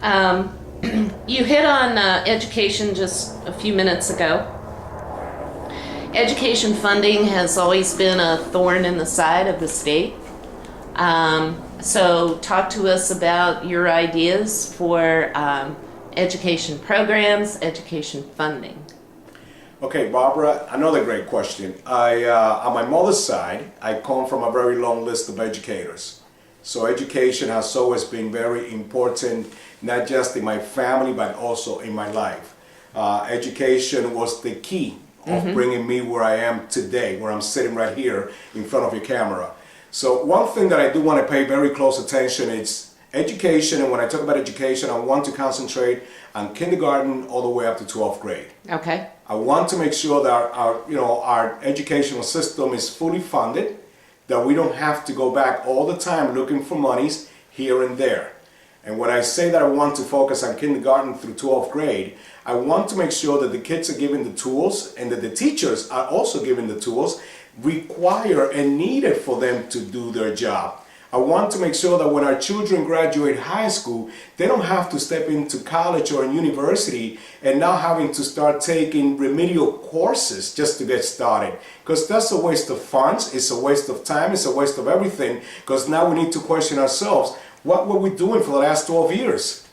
Um, you hit on education just a few minutes ago. Education funding has always been a thorn in the side of the state. So talk to us about your ideas for education programs, education funding. Okay, Barbara, another great question. On my mother's side, I come from a very long list of educators. So education has always been very important, not just in my family, but also in my life. Education was the key of bringing me where I am today, where I'm sitting right here in front of your camera. So one thing that I do want to pay very close attention is education, and when I talk about education, I want to concentrate on kindergarten all the way up to 12th grade. Okay. I want to make sure that our educational system is fully funded, that we don't have to go back all the time looking for monies here and there. And when I say that I want to focus on kindergarten through 12th grade, I want to make sure that the kids are given the tools and that the teachers are also given the tools required and needed for them to do their job. I want to make sure that when our children graduate high school, they don't have to step into college or university and now having to start taking remedial courses just to get started. Because that's a waste of funds, it's a waste of time, it's a waste of everything. Because now we need to question ourselves, what were we doing for the last 12 years?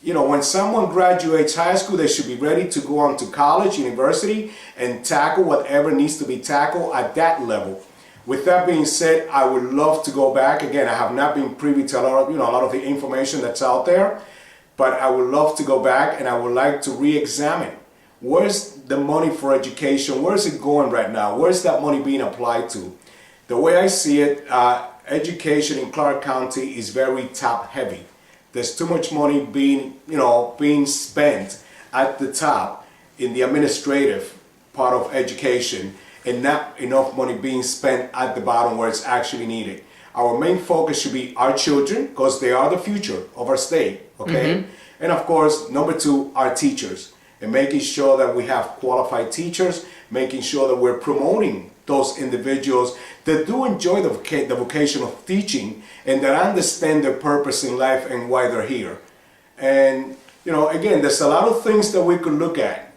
You know, when someone graduates high school, they should be ready to go on to college, university, and tackle whatever needs to be tackled at that level. With that being said, I would love to go back. Again, I have not been privy to a lot of the information that's out there, but I would love to go back and I would like to re-examine where's the money for education, where is it going right now, where's that money being applied to? The way I see it, education in Clark County is very top heavy. There's too much money being spent at the top in the administrative part of education, and not enough money being spent at the bottom where it's actually needed. Our main focus should be our children, because they are the future of our state, okay? And of course, number two, our teachers, and making sure that we have qualified teachers, making sure that we're promoting those individuals that do enjoy the vocation of teaching and that understand their purpose in life and why they're here. And, again, there's a lot of things that we could look at.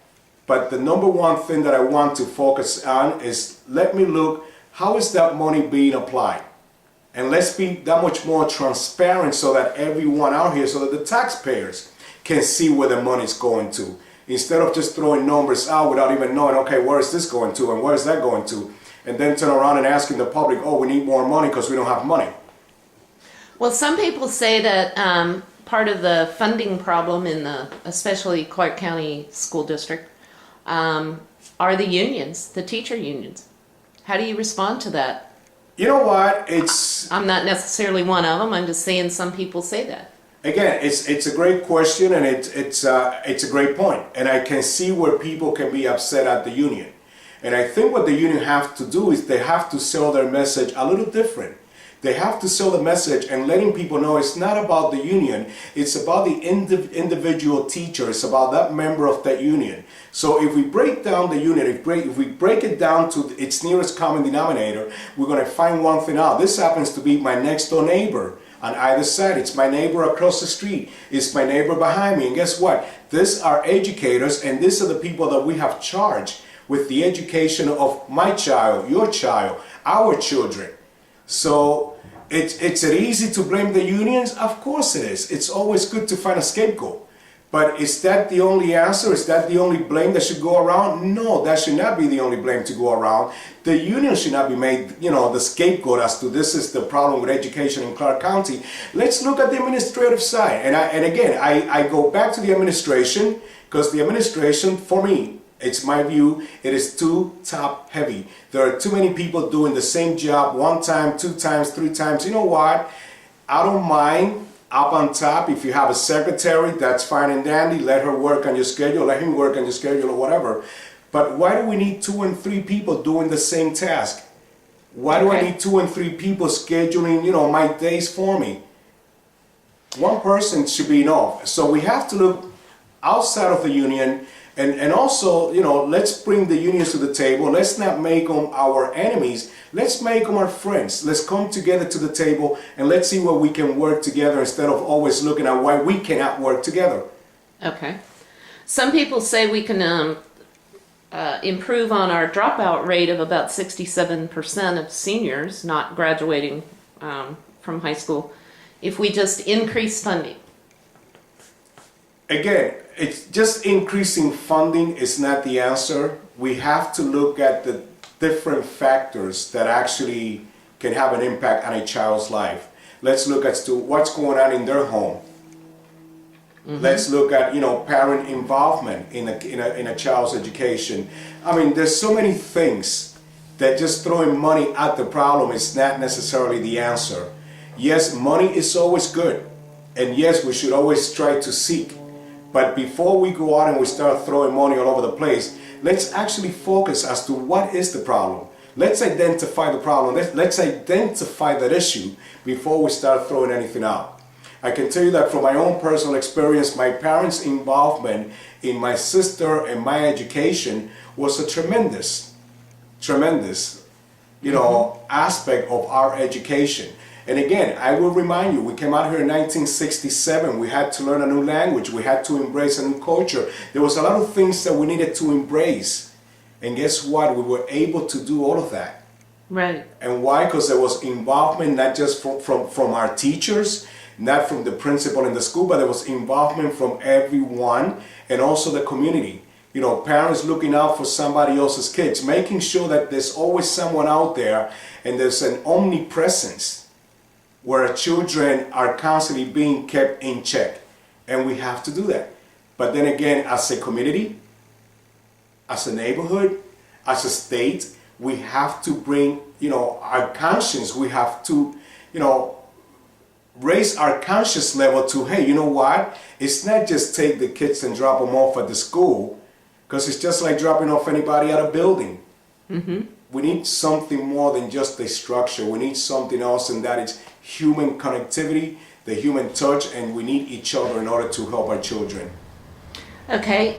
But the number one thing that I want to focus on is, let me look, how is that money being applied? And let's be that much more transparent so that everyone out here, so that the taxpayers can see where the money is going to. Instead of just throwing numbers out without even knowing, okay, where is this going to and where is that going to? And then turn around and asking the public, oh, we need more money because we don't have money. Well, some people say that part of the funding problem in especially Clark County School District, are the unions, the teacher unions. How do you respond to that? You know what? I'm not necessarily one of them. I'm just saying some people say that. Again, it's a great question, and it's a great point. And I can see where people can be upset at the union. And I think what the union have to do is they have to sell their message a little different. They have to sell the message and letting people know it's not about the union, it's about the individual teacher, it's about that member of that union. So if we break down the union, if we break it down to its nearest common denominator, we're going to find one thing out. This happens to be my next door neighbor on either side. It's my neighbor across the street. It's my neighbor behind me. And guess what? These are educators, and these are the people that we have charged with the education of my child, your child, our children. So it's easy to blame the unions? Of course it is. It's always good to find a scapegoat. But is that the only answer? Is that the only blame that should go around? No, that should not be the only blame to go around. The union should not be made, the scapegoat as to this is the problem with education in Clark County. Let's look at the administrative side. And again, I go back to the administration, because the administration, for me, it's my view, it is too top heavy. There are too many people doing the same job one time, two times, three times. You know what? I don't mind up on top. If you have a secretary, that's fine and dandy. Let her work on your schedule, let him work on your schedule or whatever. But why do we need 2 and 3 people doing the same task? Why do I need 2 and 3 people scheduling, my days for me? One person should be enough. So we have to look outside of the union And also, you know, let's bring the unions to the table. Let's not make them our enemies. Let's make them our friends. Let's come together to the table and let's see what we can work together instead of always looking at why we cannot work together. Okay. Some people say we can improve on our dropout rate of about 67% of seniors not graduating from high school if we just increase funding. Again, it's just increasing funding is not the answer. We have to look at the different factors that actually can have an impact on a child's life. Let's look as to what's going on in their home. Let's look at, you know, parent involvement in a child's education. I mean, there's so many things that just throwing money at the problem is not necessarily the answer. Yes, money is always good. And yes, we should always try to seek. But before we go out and we start throwing money all over the place, let's actually focus as to what is the problem. Let's identify the problem. Let's identify that issue before we start throwing anything out. I can tell you that from my own personal experience, my parents' involvement in my sister and my education was a tremendous, you know, aspect of our education. And again, I will remind you, we came out here in 1967. We had to learn a new language. We had to embrace a new culture. There was a lot of things that we needed to embrace. And guess what? We were able to do all of that. Right. And why? Because there was involvement not just from our teachers, not from the principal in the school, but there was involvement from everyone and also the community. You know, parents looking out for somebody else's kids, making sure that there's always someone out there and there's an omnipresence where children are constantly being kept in check. And we have to do that. But then again, as a community, as a neighborhood, as a state, we have to bring, you know, our conscience. We have to, you know, raise our conscious level to, hey, you know what? It's not just take the kids and drop them off at the school, because it's just like dropping off anybody at a building. We need something more than just a structure. We need something else, and that is human connectivity, the human touch, and we need each other in order to help our children. Okay.